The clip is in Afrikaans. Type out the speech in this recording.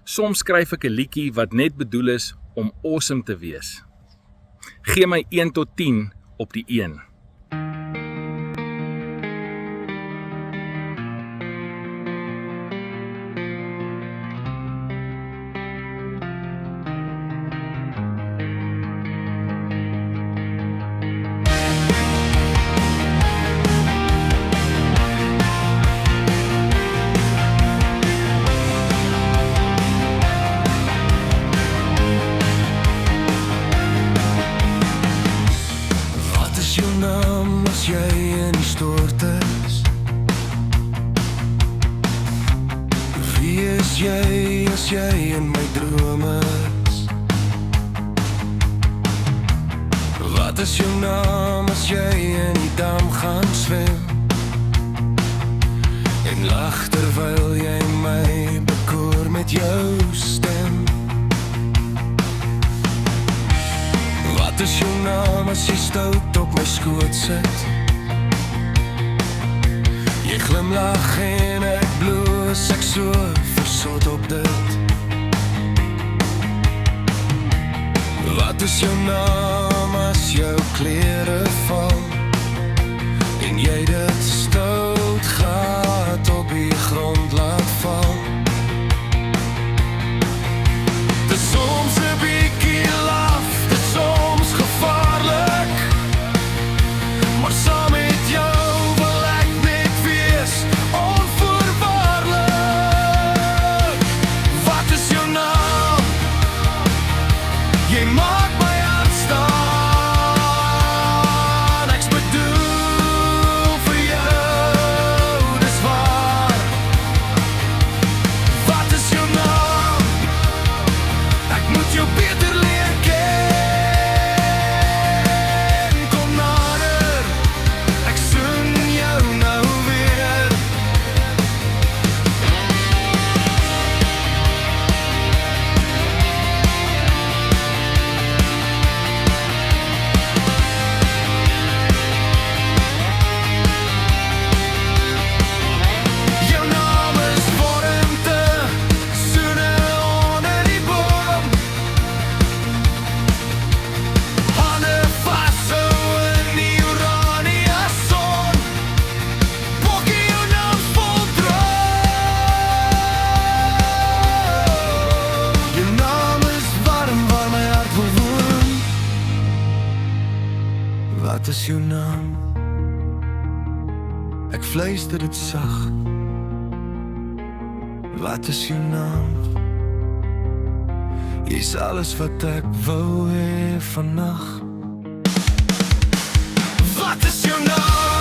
Soms skryf ek 'n liedjie wat net bedoel is om awesome te wees. Gee my 1 tot 10 op die 1. As jy in die stort is, wie is jy as jy in my drome is? Wat is jou naam as jy in die dam gaan swem en lag terwyl jy my bekoor met jou stem? Wat is jou naam as jy stout op my skoot sit? Jy glimlag en ek bloos, ek so versot op dit. Wat is jou naam as jou klere val en jy dit stout gat op die grond laat val? Dis soms 'n bietjie laf, dis soms gevaarlik, maar saam met jou wil ek net wees onvoorwaardelik. Wat is jou naam? Jy maak my hart staan. Ek's bedoel vir jou, dis waar. Wat is jou naam? Ek moet jou beter leer ken. Kom nader, ek soen jou nou weer. Jou naam is warmte, soene onder die boom. Hande vashou in die oranje son. Bokkie jou naam vol droom. Jou naam is warm waar my hart wil woon. Wat is jou naam? Ek fluister dit sag. Wat is jou naam? Jy's alles wat ek wou hê vannag. Wat is jou naam?